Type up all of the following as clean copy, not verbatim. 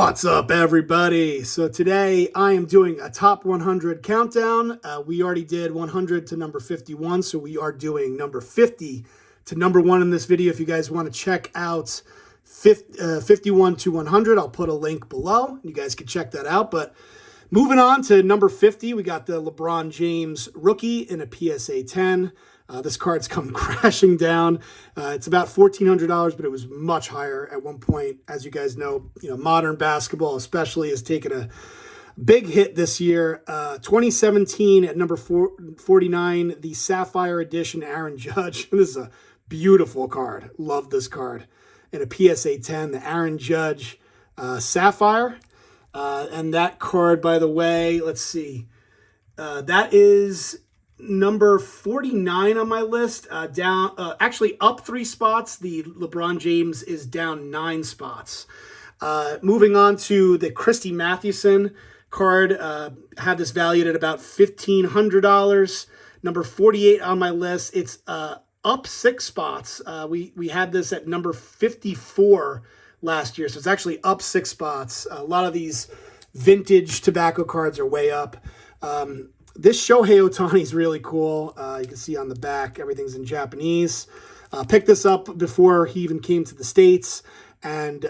What's up, everybody? So today I am doing a top 100 countdown. We already did 100 to number 51, so we are doing number 50 to number 1 in this video. If you guys want to check out 51 to 100, I'll put a link below. You guys can check that out. But moving on to number 50, we got the LeBron James rookie in a PSA 10. This card's come crashing down. It's about $1,400, but it was much higher at one point. As you guys know, modern basketball especially has taken a big hit this year. 2017 at number 49, the Sapphire Edition Aaron Judge. This is a beautiful card. Love this card. In a PSA 10, the Aaron Judge Sapphire. And that card, by the way, let's see. That is number 49 on my list, actually up 3 spots. The LeBron James is down 9 spots. Moving on to the Christy Mathewson card, had this valued at about $1,500. Number 48 on my list. It's up 6 spots. We had this at number 54 last year, so it's actually up 6 spots. A lot of these vintage tobacco cards are way up. This Shohei Ohtani is really cool. You can see on the back, everything's in Japanese. Picked this up before he even came to the States, and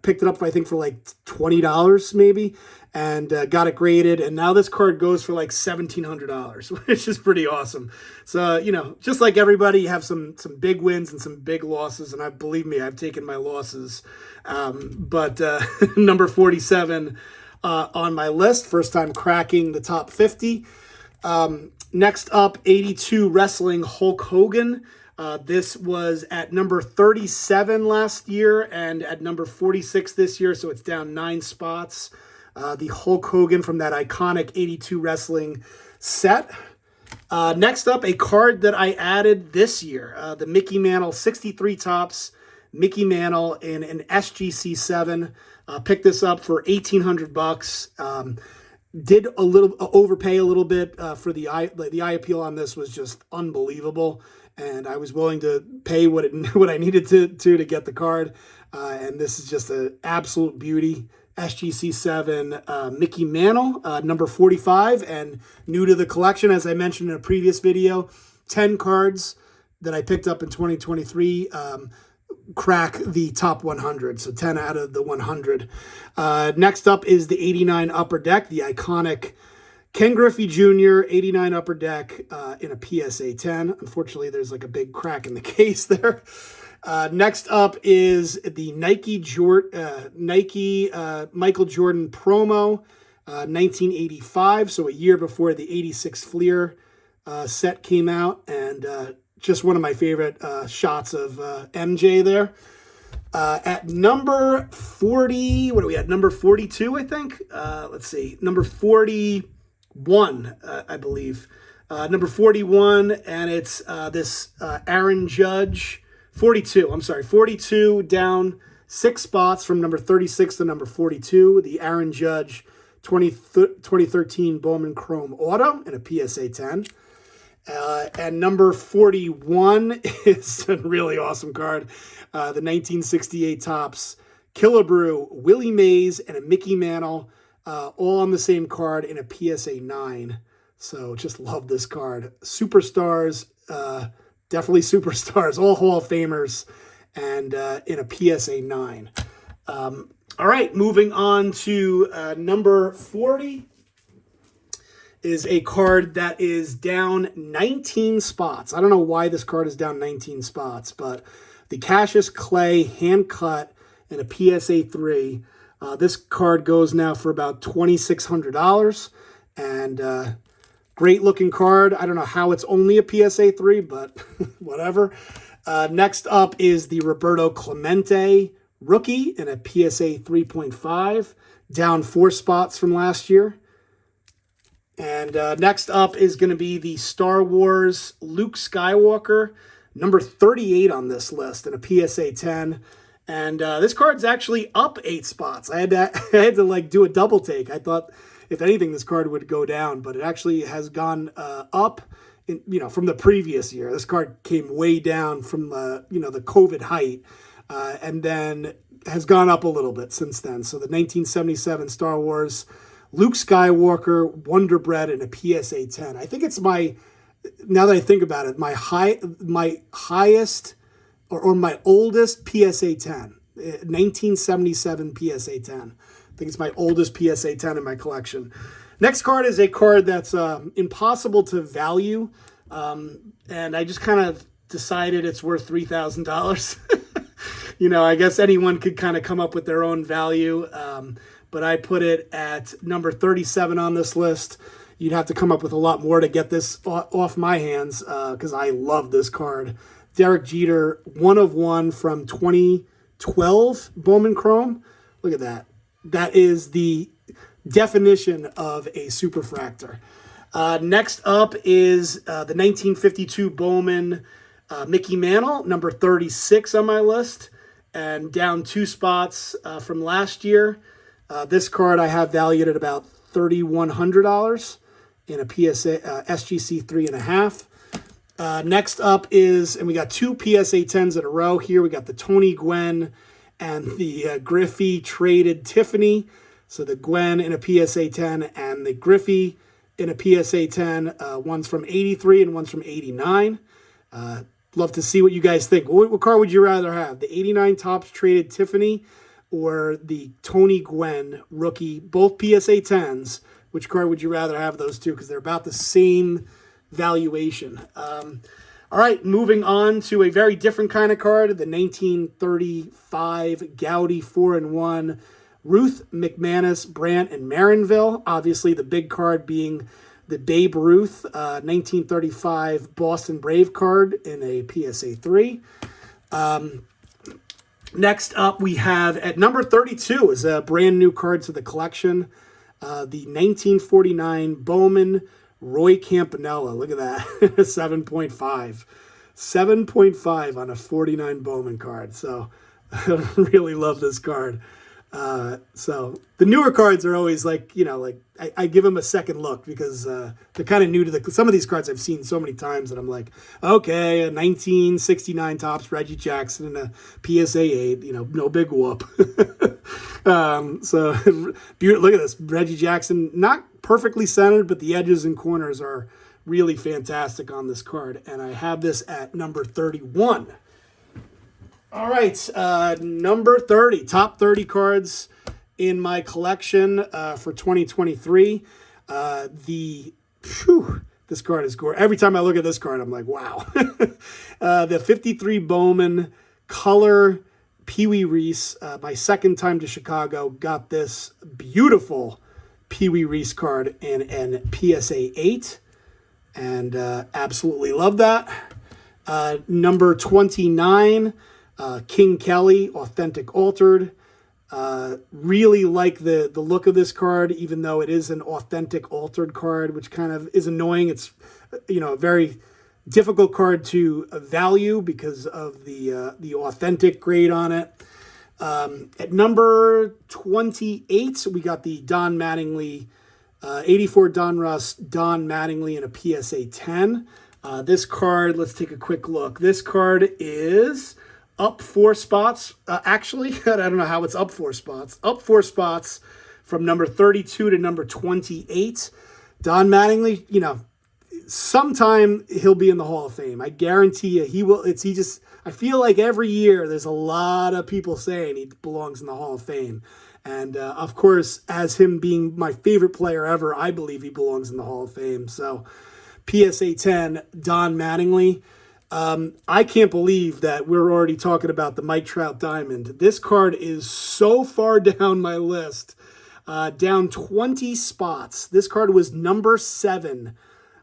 picked it up, I think, for like $20 maybe, and got it graded. And now this card goes for like $1,700, which is pretty awesome. So, just like everybody, you have some big wins and some big losses. And believe me, I've taken my losses. But number 47 on my list, first time cracking the top 50. Next up, 82 Wrestling Hulk Hogan. This was at number 37 last year and at number 46 this year, so it's down 9 spots. The Hulk Hogan from that iconic 82 Wrestling set. Next up, a card that I added this year, the Mickey Mantle 63 Topps Mickey Mantle in an SGC 7. Picked this up for $1,800. Did a little overpay a little bit for the eye appeal on this was just unbelievable, and I was willing to pay what I needed to get the card. And this is just an absolute beauty. SGC 7 Mickey Mantle, number 45, and new to the collection, as I mentioned in a previous video. 10 cards that I picked up in 2023. Crack the top 100, so 10 out of the 100. Next up is the 89 Upper Deck, the iconic Ken Griffey Jr. 89 Upper Deck in a PSA 10. Unfortunately, there's like a big crack in the case there. Next up is the Nike Michael Jordan promo, 1985, so a year before the 86 Fleer set came out, and just one of my favorite shots of MJ there. At number 40, what are we at? Number 42, I think. Let's see. Number 41, I believe. Number 41, and it's this Aaron Judge. 42, I'm sorry. 42 down 6 spots from number 36 to number 42. The Aaron Judge 2013 Bowman Chrome Auto in a PSA 10. And number 41 is a really awesome card. The 1968 Topps Killebrew Willie Mays and a Mickey Mantle, all on the same card in a PSA 9. So just love this card. Superstars, definitely superstars, all Hall of Famers, and in a PSA 9. All right, moving on to number 40. Is a card that is down 19 spots. I don't know why this card is down 19 spots, but the Cassius Clay hand cut in a PSA 3. This card goes now for about $2,600, and great looking card. I don't know how it's only a PSA 3, but whatever. Next up is the Roberto Clemente rookie in a PSA 3.5, down 4 spots from last year. And next up is going to be the Star Wars Luke Skywalker, number 38 on this list in a PSA 10. And this card's actually up 8 spots. I had to like do a double take. I thought, if anything, this card would go down, but it actually has gone up, from the previous year. This card came way down from the COVID height, and then has gone up a little bit since then. So the 1977 Star Wars Luke Skywalker Wonder Bread and a PSA 10. I think it's my, now that I think about it, my highest or my oldest PSA 10. 1977 PSA 10. I think it's my oldest PSA 10 in my collection. Next card is a card that's impossible to value. And I just kind of decided it's worth $3,000. You know, I guess anyone could kind of come up with their own value. But I put it at number 37 on this list. You'd have to come up with a lot more to get this off my hands because I love this card. Derek Jeter, 1/1 from 2012 Bowman Chrome. Look at that. That is the definition of a superfractor. Next up is the 1952 Bowman Mickey Mantle, number 36 on my list, and down 2 spots from last year. This card I have valued at about $3,100 in a PSA SGC 3.5. Next up is, and we got 2 PSA 10s in a row here. We got the Tony Gwynn and the Griffey traded Tiffany. So the Gwynn in a PSA 10 and the Griffey in a PSA 10. One's from 83 and one's from 89. Love to see what you guys think. What card would you rather have? The 89 Topps traded Tiffany or the Tony Gwynn rookie, both PSA 10s? Which card would you rather have those two? Because they're about the same valuation. All right, moving on to a very different kind of card, the 1935 Gowdy 4-in-1 Ruth, McManus, Brandt, and Marinville. Obviously, the big card being the Babe Ruth 1935 Boston Brave card in a PSA 3. Next up, we have at number 32 is a brand new card to the collection. The 1949 Bowman Roy Campanella. Look at that. 7.5. 7.5 on a 49 Bowman card. So I really love this card. So the newer cards are always like, you know, like I give them a second look because they're kind of new to some of these cards I've seen so many times that I'm like, okay, a 1969 Topps Reggie Jackson and a PSA 8, you know, no big whoop. So look at this. Reggie Jackson, not perfectly centered, but the edges and corners are really fantastic on this card. And I have this at number 31. All right, number 30, top 30 cards in my collection for 2023. This card is gorgeous. Every time I look at this card, I'm like, wow. The 53 Bowman Color Pee Wee Reese, my second time to Chicago, got this beautiful Pee Wee Reese card in an PSA 8, and absolutely love that. Number 29, King Kelly, Authentic Altered. Really like the look of this card, even though it is an authentic altered card, which kind of is annoying. It's, you know, a very difficult card to value because of the authentic grade on it. At number 28, we got the Don Mattingly, 84 Donruss Don Mattingly in a PSA 10. This card, let's take a quick look. This card is up 4 spots. Actually, I don't know how it's up 4 spots. Up 4 spots from number 32 to number 28. Don Mattingly, you know, sometime he'll be in the Hall of Fame. I guarantee you he will. I feel like every year there's a lot of people saying he belongs in the Hall of Fame. And of course, as him being my favorite player ever, I believe he belongs in the Hall of Fame. So PSA 10, Don Mattingly. I can't believe that we're already talking about the Mike Trout Diamond. This card is so far down my list, down 20 spots. This card was number 7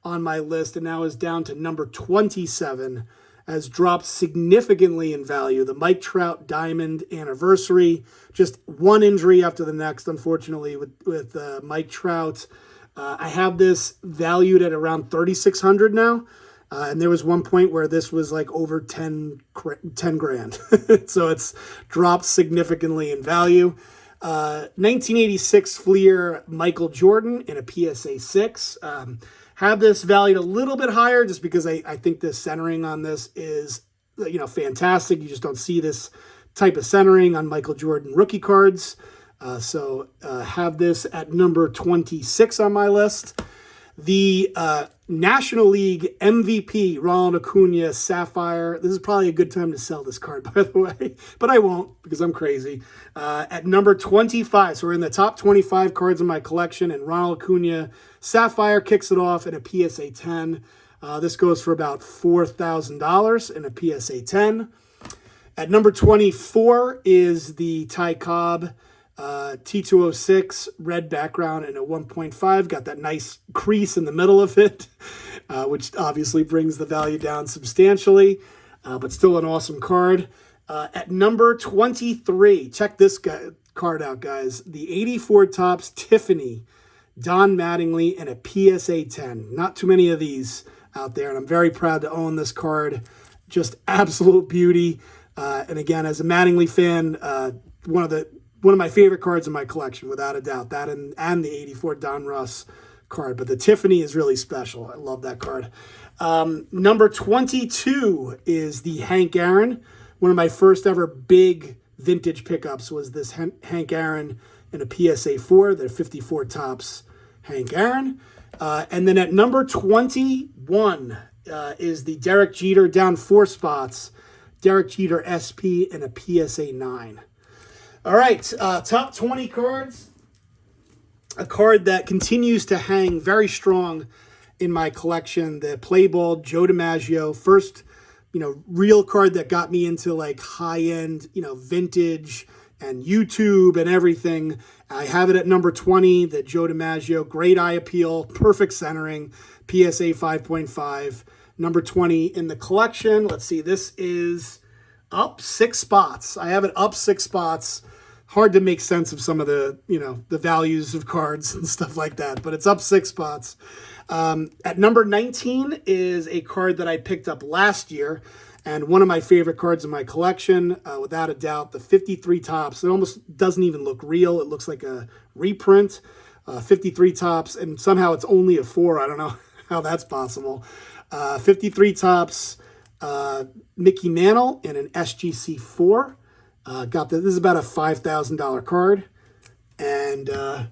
on my list and now is down to number 27, has dropped significantly in value. The Mike Trout Diamond Anniversary, just one injury after the next, unfortunately, with Mike Trout. I have this valued at around $3,600 now. And there was one point where this was like over 10 grand. So it's dropped significantly in value. 1986 Fleer Michael Jordan in a PSA 6. Have this valued a little bit higher just because I think the centering on this is, you know, fantastic. You just don't see this type of centering on Michael Jordan rookie cards. So have this at number 26 on my list. The National League MVP, Ronald Acuna Sapphire. This is probably a good time to sell this card, by the way, but I won't because I'm crazy. At number 25, so we're in the top 25 cards in my collection, and Ronald Acuna Sapphire kicks it off in a PSA 10. This goes for about $4,000 in a PSA 10. At number 24 is the Ty Cobb T206 red background and a 1.5. Got that nice crease in the middle of it, which obviously brings the value down substantially, but still an awesome card. At number 23, check this card out, guys. The 84 Topps Tiffany Don Mattingly and a PSA 10. Not too many of these out there, and I'm very proud to own this card. Just absolute beauty. And again, as a Mattingly fan, one of my favorite cards in my collection, without a doubt. That and the 84 Don Russ card. But the Tiffany is really special. I love that card. Number 22 is the Hank Aaron. One of my first ever big vintage pickups was this Hank Aaron in a PSA 4, the 54 Topps Hank Aaron. And then at number 21 is the Derek Jeter, down 4 spots, Derek Jeter SP in a PSA 9. All right, top 20 cards. A card that continues to hang very strong in my collection, the Play Ball Joe DiMaggio. First, real card that got me into like high-end, vintage and YouTube and everything. I have it at number 20, the Joe DiMaggio. Great eye appeal, perfect centering, PSA 5.5. Number 20 in the collection. Let's see, this is up 6 spots. I have it up 6 spots. Hard to make sense of some of the, the values of cards and stuff like that, but it's up 6 spots. At number 19 is a card that I picked up last year, and one of my favorite cards in my collection, without a doubt, the 53 Topps. It almost doesn't even look real. It looks like a reprint. 53 Topps, and somehow it's only a 4. I don't know how that's possible. 53 Topps, Mickey Mantle in an SGC 4. This is about a $5,000 card. And all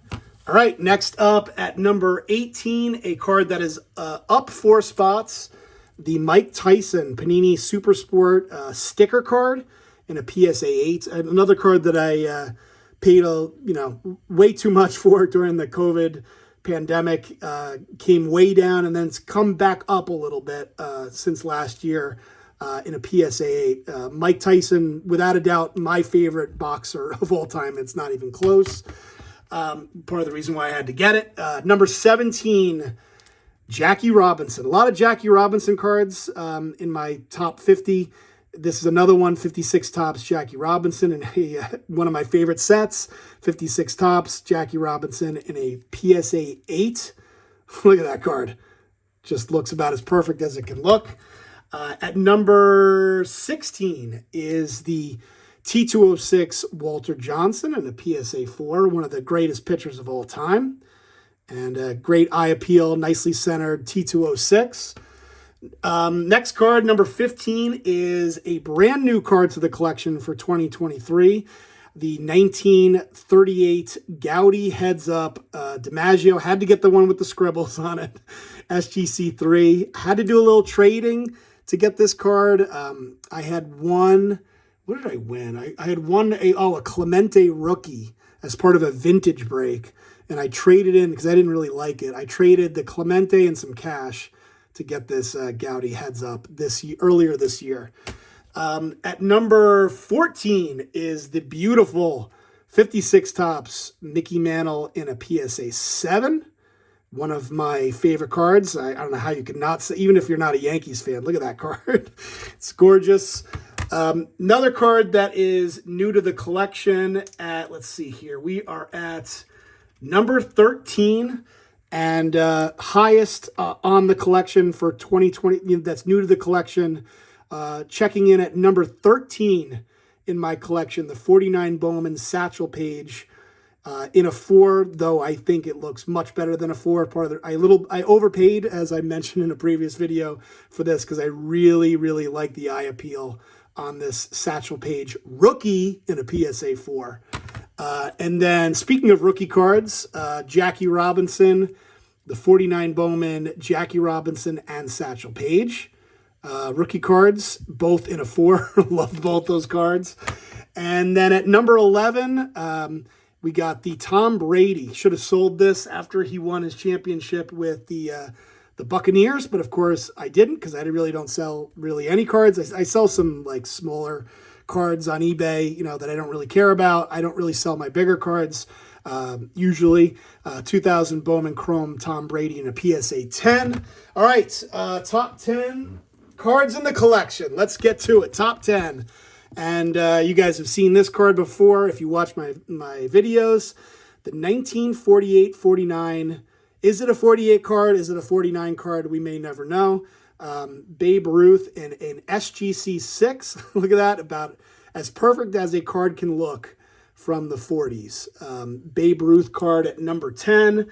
right, next up at number 18, a card that is up 4 spots, the Mike Tyson Panini Super Sport sticker card in a PSA 8. Another card that I paid way too much for during the COVID pandemic. Came way down and then it's come back up a little bit since last year. In a PSA 8. Mike Tyson, without a doubt, my favorite boxer of all time. It's not even close. Part of the reason why I had to get it. Number 17, Jackie Robinson. A lot of Jackie Robinson cards in my top 50. This is another one, 56 Topps Jackie Robinson, and one of my favorite sets, 56 Topps Jackie Robinson in a PSA 8. Look at that card. Just looks about as perfect as it can look. At number 16 is the T206 Walter Johnson and a PSA 4, one of the greatest pitchers of all time. And a great eye appeal, nicely centered T206. Next card, number 15, is a brand new card to the collection for 2023. The 1938 Gaudy Heads Up DiMaggio. Had to get the one with the scribbles on it. SGC 3. Had to do a little trading to get this card. I had one, what did I win? I had won a Clemente rookie as part of a vintage break, and I traded in, because I didn't really like it, I traded the Clemente and some cash to get this Gaudy Heads Up earlier this year. At number 14 is the beautiful 56 Topps Mickey Mantle in a PSA 7. One of my favorite cards. I don't know how you could not say, even if you're not a Yankees fan, look at that card. It's gorgeous. Another card that is new to the collection let's see here. We are at number 13 and highest on the collection for 2020. That's new to the collection. Checking in at number 13 in my collection, the 49 Bowman Satchel Paige. In a 4, though I think it looks much better than a 4. I overpaid, as I mentioned in a previous video, for this because I really, really like the eye appeal on this Satchel Paige rookie in a PSA 4. And then speaking of rookie cards, Jackie Robinson, the 49 Bowman, Jackie Robinson, and Satchel Paige. Rookie cards, both in a 4. Love both those cards. And then at number 11, we got the Tom Brady. Should have sold this after he won his championship with the Buccaneers, but of course I didn't, because I really don't sell really any cards. I sell some like smaller cards on eBay, that I don't really care about. I don't really sell my bigger cards. Usually 2000 Bowman Chrome Tom Brady in a PSA 10. All right, top 10 cards in the collection. Let's get to it. Top 10. And you guys have seen this card before if you watch my videos. The 1948-49. Is it a 48 card? Is it a 49 card? We may never know. Babe Ruth in an SGC 6. Look at that. About as perfect as a card can look from the 40s. Babe Ruth card at number 10.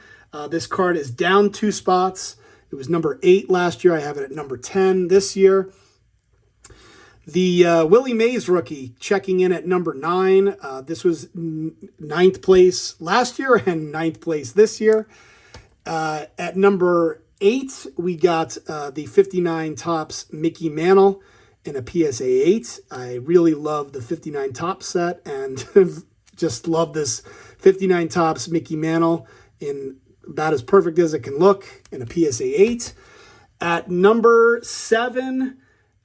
This card is down 2 spots. It was number 8 last year. I have it at number 10 this year. The Willie Mays rookie checking in at number 9. This was 9th place last year and 9th place this year. At number 8, we got the 59 Topps Mickey Mantle in a PSA 8. I really love the 59 Topps set and just love this 59 Topps Mickey Mantle in about as perfect as it can look in a PSA 8. At number 7,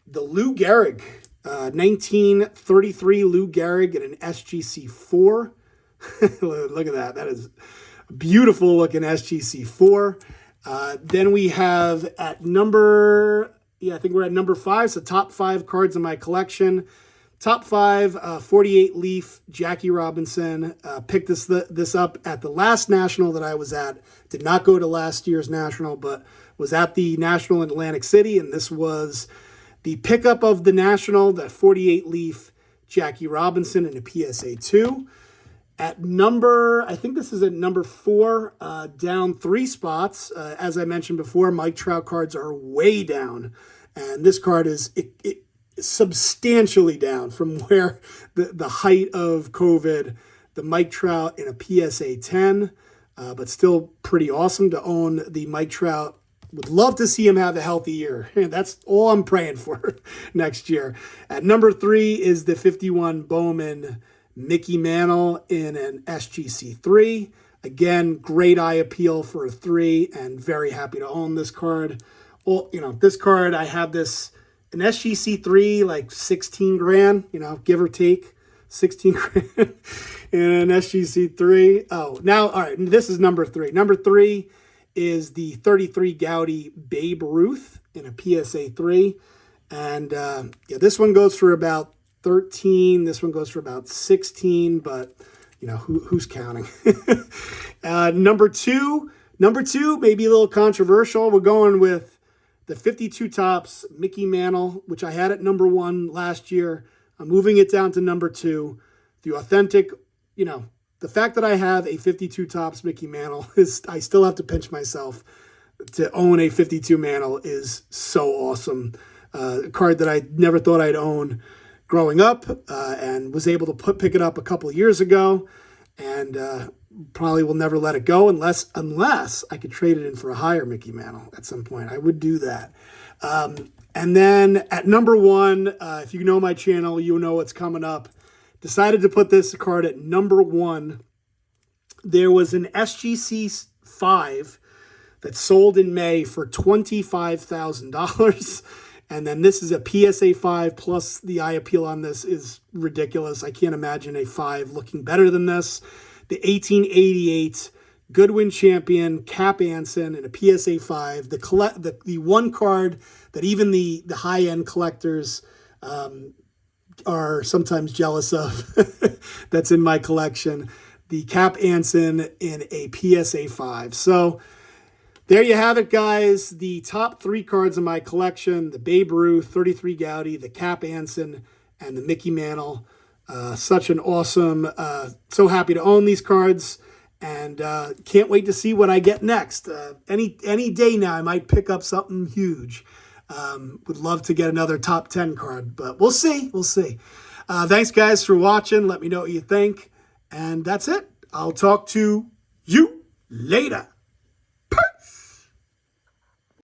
the Lou Gehrig, 1933 Lou Gehrig in an SGC 4. Look at that. That is beautiful looking SGC 4. Then we have at number, I think we're at number 5. So top 5 cards in my collection. Top 5, 48 Leaf Jackie Robinson. Picked this up at the last National that I was at. Did not go to last year's National, but was at the National in Atlantic City. And this was the pickup of the National, that 48 Leaf Jackie Robinson in a PSA 2. At number, I think this is at number 4, down 3 spots. As I mentioned before, Mike Trout cards are way down. And this card is substantially down from where the height of COVID, the Mike Trout in a PSA 10. But still pretty awesome to own the Mike Trout. Would love to see him have a healthy year. That's all I'm praying for next year. At number 3 is the 51 Bowman Mickey Mantle in an SGC 3. Again, great eye appeal for a 3 and very happy to own this card. Well, this card, I have this, an SGC 3, like 16 grand, give or take 16 grand in an SGC 3. Oh, now, all right, this is number 3. Number 3 is the 33 Gowdy Babe Ruth in a PSA 3. And this one goes for about 13. This one goes for about 16, but who's counting? Number two, maybe a little controversial. We're going with the 52 Topps Mickey Mantle, which I had at number 1 last year. I'm moving it down to number 2. The authentic, the fact that I have a 52 Topps Mickey Mantle is, I still have to pinch myself. To own a 52 Mantle is so awesome. A card that I never thought I'd own growing up, and was able to pick it up a couple of years ago, and probably will never let it go unless I could trade it in for a higher Mickey Mantle at some point. I would do that. And then at number 1, if you know my channel, you know what's coming up. Decided to put this card at number 1. There was an SGC 5 that sold in May for $25,000. And then this is a PSA 5, plus the eye appeal on this is ridiculous. I can't imagine a 5 looking better than this. The 1888 Goodwin Champion Cap Anson in a PSA 5. The one card that even the high-end collectors are sometimes jealous of that's in my collection. The Cap Anson in a PSA 5. So there you have it, guys. The top 3 cards in my collection: the Babe Ruth, 33 Gowdy, the Cap Anson, and the Mickey Mantle. Such an awesome, so happy to own these cards, and can't wait to see what I get next. Any day now, I might pick up something huge. Would love to get another top 10 card, but we'll see. We'll see. Thanks, guys, for watching. Let me know what you think. And that's it. I'll talk to you later.